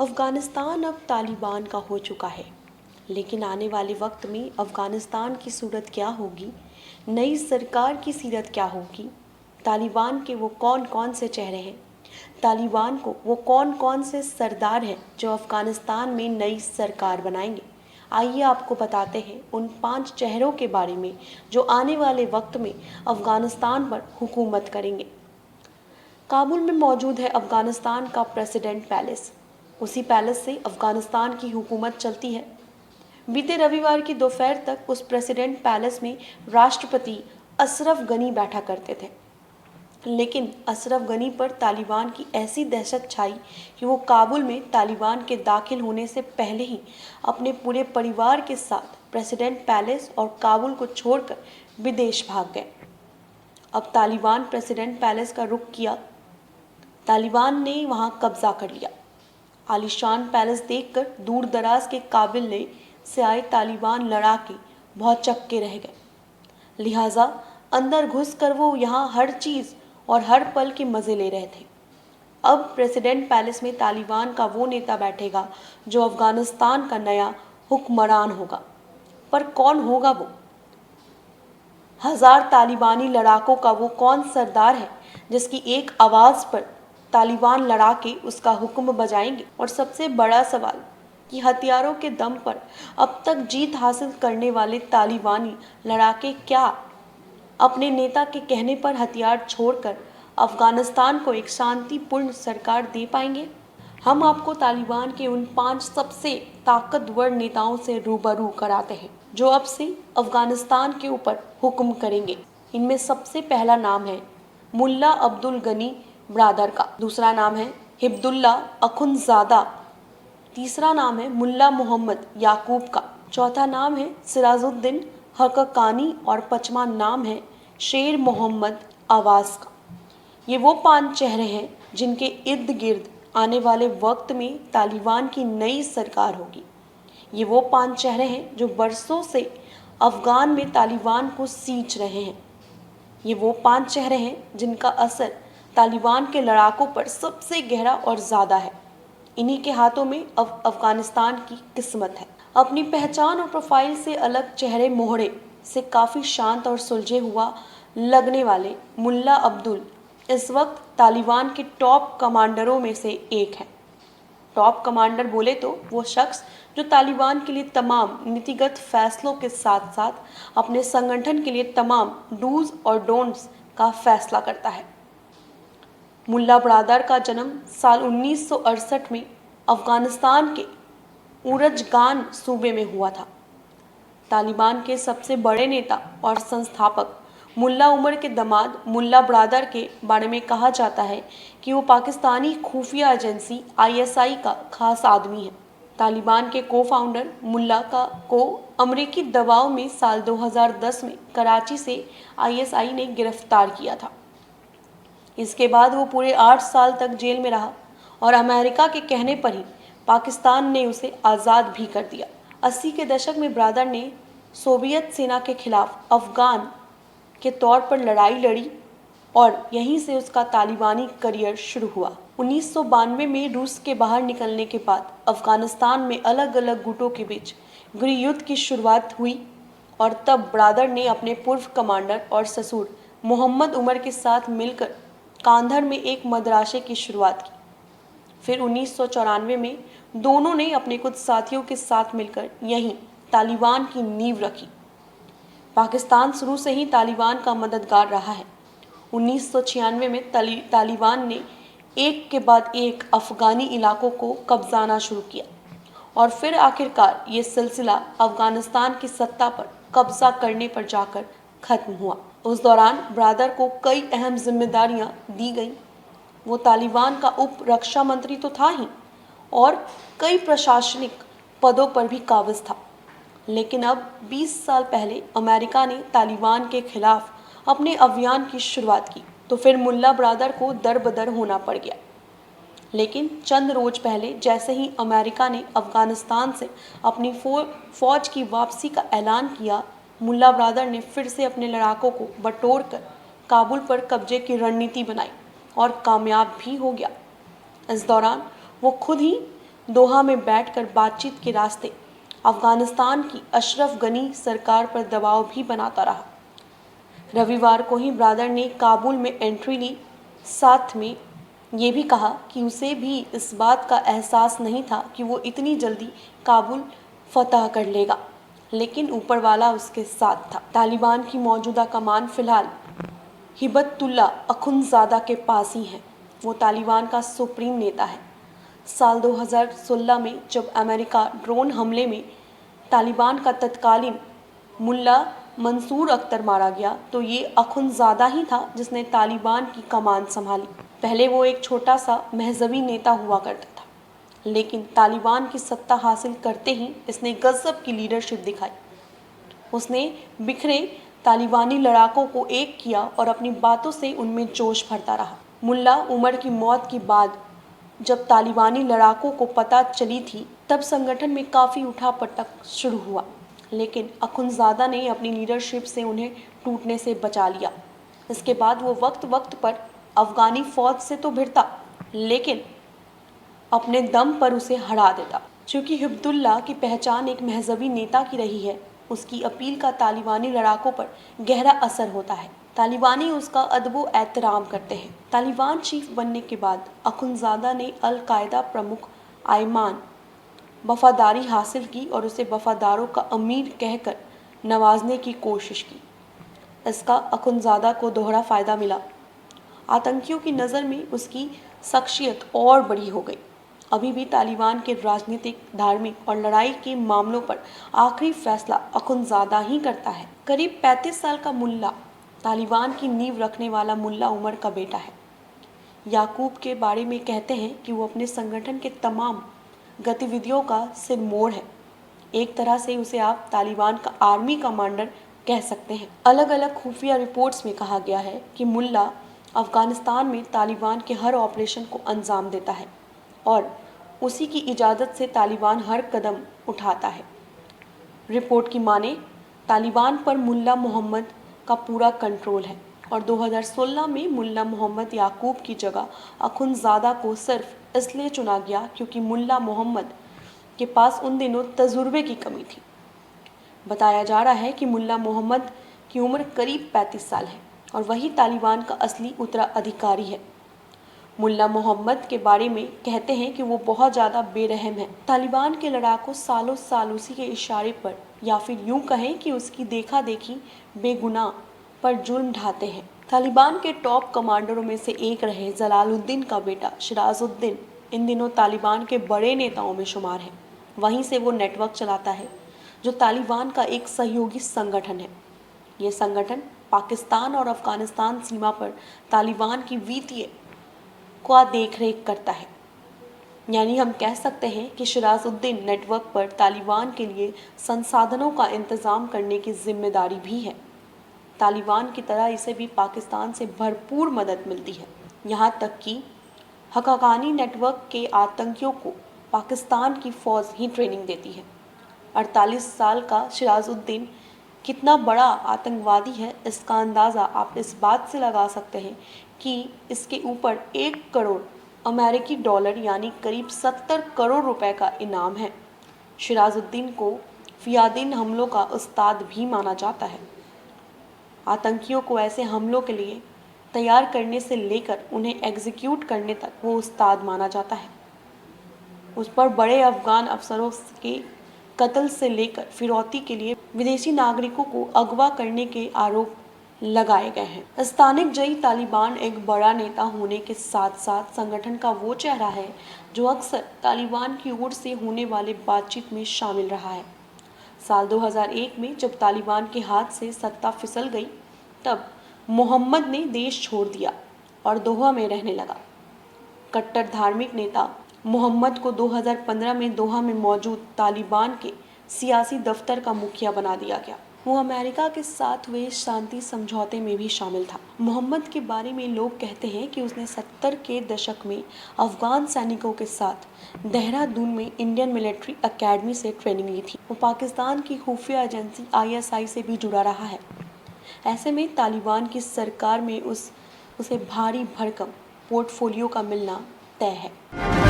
अफ़गानिस्तान अब तालिबान का हो चुका है, लेकिन आने वाले वक्त में अफ़गानिस्तान की सूरत क्या होगी, नई सरकार की सीरत क्या होगी, तालिबान के वो कौन कौन से चेहरे हैं, तालिबान को वो कौन कौन से सरदार हैं जो अफ़गानिस्तान में नई सरकार बनाएंगे। आइए आपको बताते हैं उन 5 चेहरों के बारे में जो आने वाले वक्त में अफ़गानिस्तान पर हुकूमत करेंगे। काबुल में मौजूद है अफ़गानिस्तान का प्रेसिडेंट पैलेस। उसी पैलेस से अफ़गानिस्तान की हुकूमत चलती है। बीते रविवार की दोपहर तक उस प्रेसिडेंट पैलेस में राष्ट्रपति अशरफ गनी बैठा करते थे, लेकिन अशरफ गनी पर तालिबान की ऐसी दहशत छाई कि वो काबुल में तालिबान के दाखिल होने से पहले ही अपने पूरे परिवार के साथ प्रेसिडेंट पैलेस और काबुल को छोड़कर विदेश भाग गए। अब तालिबान प्रेसिडेंट पैलेस का रुख किया। तालिबान ने वहां कब्जा कर लिया। आलीशान पैलेस देखकर दूर दराज के काबिल से आए तालिबान लड़ाके बहुत चक्के रह गए। लिहाजा अंदर घुसकर वो यहाँ हर चीज़ और हर पल के मज़े ले रहे थे। अब प्रेसिडेंट पैलेस में तालिबान का वो नेता बैठेगा जो अफ़गानिस्तान का नया हुक्मरान होगा। पर कौन होगा वो? 1000 तालिबानी लड़ाकों का वो कौन सरदार है जिसकी एक आवाज़ पर तालिबान लड़ाके उसका हुक्म बजाएंगे? और सबसे बड़ा सवाल कि हथियारों के दम पर अब तक जीत हासिल करने वाले तालिबानी लड़ाके क्या अपने नेता के कहने पर हथियार छोड़कर अफ़गानिस्तान को एक शांतिपूर्ण सरकार दे पाएंगे? हम आपको तालिबान के उन 5 सबसे ताकतवर नेताओं से रूबरू कराते हैं जो अब से अफ़गानिस्तान के ऊपर हुक्म करेंगे। इनमें सबसे पहला नाम है मुल्ला अब्दुल गनी ब्रादर का, दूसरा नाम है हिब्दुल्ला अखुंज़ादा, तीसरा नाम है मुल्ला मोहम्मद याकूब का, चौथा नाम है सिराजुद्दीन हक्कानी और पांचवा नाम है शेर मोहम्मद आवाज़ का। ये वो 5 चेहरे हैं जिनके इर्द गिर्द आने वाले वक्त में तालिबान की नई सरकार होगी। ये वो 5 चेहरे हैं जो बरसों से अफ़गान में तालिबान को सींच रहे हैं। ये वो 5 चेहरे हैं जिनका असर तालिबान के लड़ाकों पर सबसे गहरा और ज़्यादा है। इन्हीं के हाथों में अब अफ़गानिस्तान की किस्मत है। अपनी पहचान और प्रोफाइल से अलग चेहरे मोहरे से काफ़ी शांत और सुलझे हुआ लगने वाले मुल्ला अब्दुल इस वक्त तालिबान के टॉप कमांडरों में से एक है। टॉप कमांडर बोले तो वो शख्स जो तालिबान के लिए तमाम नीतिगत फैसलों के साथ साथ अपने संगठन के लिए तमाम डूज और डोंट्स का फैसला करता है। मुल्ला ब्रादर का जन्म साल 1968 में अफ़गानिस्तान के उरजगान सूबे में हुआ था। तालिबान के सबसे बड़े नेता और संस्थापक मुल्ला उमर के दामाद मुल्ला ब्रादर के बारे में कहा जाता है कि वो पाकिस्तानी खुफिया एजेंसी ISI का खास आदमी है। तालिबान के को फाउंडर मुल्ला को अमेरिकी दबाव में साल 2010 में कराची से ISI ने गिरफ्तार किया था। इसके बाद वो पूरे 8 साल तक जेल में रहा और अमेरिका के कहने पर ही पाकिस्तान ने उसे आज़ाद भी कर दिया। 80 के दशक में ब्रादर ने सोवियत सेना के खिलाफ अफ़गान के तौर पर लड़ाई लड़ी और यहीं से उसका तालिबानी करियर शुरू हुआ। 1992 में रूस के बाहर निकलने के बाद अफ़गानिस्तान में अलग अलग गुटों के बीच गृह युद्ध की शुरुआत हुई और तब ब्रादर ने अपने पूर्व कमांडर और ससुर मोहम्मद उमर के साथ मिलकर कांधार में एक मदरसे की शुरुआत की। फिर 1994 में दोनों ने अपने कुछ साथियों के साथ मिलकर यहीं तालिबान की नींव रखी। पाकिस्तान शुरू से ही तालिबान का मददगार रहा है। 1996 में तालिबान ने एक के बाद एक अफ़गानी इलाकों को कब्जाना शुरू किया और फिर आखिरकार ये सिलसिला अफ़गानिस्तान की सत्ता पर कब्जा करने पर जाकर ख़त्म हुआ। उस दौरान ब्रादर को कई अहम जिम्मेदारियां दी गईं। वो तालिबान का उप रक्षा मंत्री तो था ही और कई प्रशासनिक पदों पर भी काबिज था। लेकिन अब 20 साल पहले अमेरिका ने तालिबान के खिलाफ अपने अभियान की शुरुआत की तो फिर मुल्ला ब्रादर को दर-बदर होना पड़ गया। लेकिन चंद रोज पहले जैसे ही अमेरिका ने अफ़गानिस्तान से अपनी फौज की वापसी का ऐलान किया, मुल्ला ब्रादर ने फिर से अपने लड़ाकों को बटोर कर काबुल पर कब्जे की रणनीति बनाई और कामयाब भी हो गया। इस दौरान वो खुद ही दोहा में बैठकर बातचीत के रास्ते अफगानिस्तान की अशरफ गनी सरकार पर दबाव भी बनाता रहा। रविवार को ही ब्रादर ने काबुल में एंट्री ली। साथ में ये भी कहा कि उसे भी इस बात का एहसास नहीं था कि वो इतनी जल्दी काबुल फतह कर लेगा, लेकिन ऊपर वाला उसके साथ था। तालिबान की मौजूदा कमान फिलहाल हिबतुल्ला अखुंज़ादा के पास ही है। वो तालिबान का सुप्रीम नेता है। साल 2016 में जब अमेरिका ड्रोन हमले में तालिबान का तत्कालीन मुल्ला मंसूर अख्तर मारा गया, तो ये अखुंज़ादा ही था जिसने तालिबान की कमान संभाली। पहले वो एक छोटा सा महज़बी नेता हुआ करता था, लेकिन तालिबान की सत्ता हासिल करते ही इसने गजब की लीडरशिप दिखाई। उसने बिखरे तालिबानी लड़ाकों को एक किया और अपनी बातों से उनमें जोश भरता रहा। मुल्ला उमर की मौत के बाद जब तालिबानी लड़ाकों को पता चली थी, तब संगठन में काफ़ी उठापटक शुरू हुआ, लेकिन अखुंज़ादा ने अपनी लीडरशिप से उन्हें टूटने से बचा लिया। इसके बाद वो वक्त वक्त पर अफ़गानी फ़ौज से तो भिड़ता, लेकिन अपने दम पर उसे हरा देता। चूँकि हिब्बुल्लाह की पहचान एक महज़बी नेता की रही है, उसकी अपील का तालिबानी लड़ाकों पर गहरा असर होता है। तालिबानी उसका अदबो एहतराम करते हैं। तालिबान चीफ बनने के बाद अखुंज़ादा ने अल कायदा प्रमुख आयमान वफादारी हासिल की और उसे वफादारों का अमीर कहकर नवाजने की कोशिश की। इसका अखुंज़ादा को दोहरा फ़ायदा मिला। आतंकियों की नज़र में उसकी शख्सियत और बड़ी हो गई। अभी भी तालिबान के राजनीतिक, धार्मिक और लड़ाई के मामलों पर आखिरी फैसला अखुंज़ादा ही करता है। करीब 35 साल का मुल्ला तालिबान की नींव रखने वाला मुल्ला उमर का बेटा है। याकूब के बारे में कहते हैं कि वो अपने संगठन के तमाम गतिविधियों का सिरमौर है। एक तरह से उसे आप तालिबान का आर्मी कमांडर कह सकते हैं। अलग अलग खुफिया रिपोर्ट्स में कहा गया है कि मुल्ला अफगानिस्तान में तालिबान के हर ऑपरेशन को अंजाम देता है और उसी की इजाज़त से तालिबान हर कदम उठाता है। रिपोर्ट की माने तालिबान पर मुल्ला मोहम्मद का पूरा कंट्रोल है और 2016 में मुल्ला मोहम्मद याकूब की जगह अखुंज़ादा को सिर्फ इसलिए चुना गया क्योंकि मुल्ला मोहम्मद के पास उन दिनों तजुर्बे की कमी थी। बताया जा रहा है कि मुल्ला मोहम्मद की उम्र करीब 35 साल है और वही तालिबान का असली उत्तराधिकारी है। मुल्ला मोहम्मद के बारे में कहते हैं कि वो बहुत ज़्यादा बेरहम है। तालिबान के लड़ाकों सालों साल उसी के इशारे पर या फिर यूं कहें कि उसकी देखा देखी बेगुनाह पर जुल्म ढाते हैं। तालिबान के टॉप कमांडरों में से एक रहे जलालुद्दीन का बेटा सिराजुद्दीन इन दिनों तालिबान के बड़े नेताओं में शुमार है। वहीं से वो नेटवर्क चलाता है जो तालिबान का एक सहयोगी संगठन है। ये संगठन पाकिस्तान और अफगानिस्तान सीमा पर तालिबान की वित्तीय का देखरेख करता है। यानी हम कह सकते हैं कि सिराजुद्दीन नेटवर्क पर तालिबान के लिए संसाधनों का इंतज़ाम करने की जिम्मेदारी भी है। तालिबान की तरह इसे भी पाकिस्तान से भरपूर मदद मिलती है। यहाँ तक कि हक्कानी नेटवर्क के आतंकियों को पाकिस्तान की फ़ौज ही ट्रेनिंग देती है। 48 साल का सिराजुद्दीन कितना बड़ा आतंकवादी है, इसका अंदाज़ा आप इस बात से लगा सकते हैं कि इसके ऊपर 1 करोड़ अमेरिकी डॉलर यानी करीब 70 करोड़ रुपए का इनाम है। सिराजुद्दीन को फियादीन हमलों का उस्ताद भी माना जाता है। आतंकियों को ऐसे हमलों के लिए तैयार करने से लेकर उन्हें एग्जीक्यूट करने तक वो उस्ताद माना जाता है। उस पर बड़े अफगान अफसरों के कत्ल से लेकर फिरौती के लिए विदेशी नागरिकों को अगवा करने के आरोप लगाए गए हैं। स्थानिक जई तालिबान एक बड़ा नेता होने के साथ साथ संगठन का वो चेहरा है जो अक्सर तालिबान की ओर से होने वाले बातचीत में शामिल रहा है। साल 2001 में जब तालिबान के हाथ से सत्ता फिसल गई, तब मोहम्मद ने देश छोड़ दिया और दोहा में रहने लगा। कट्टर धार्मिक नेता मोहम्मद को 2015 में दोहा में मौजूद तालिबान के सियासी दफ्तर का मुखिया बना दिया गया। वो अमेरिका के साथ हुए शांति समझौते में भी शामिल था। मोहम्मद के बारे में लोग कहते हैं कि उसने 70 के दशक में अफगान सैनिकों के साथ देहरादून में इंडियन मिलिट्री एकेडमी से ट्रेनिंग ली थी। वो पाकिस्तान की खुफिया एजेंसी ISI से भी जुड़ा रहा है। ऐसे में तालिबान की सरकार में उसे भारी भरकम पोर्टफोलियो का मिलना तय है।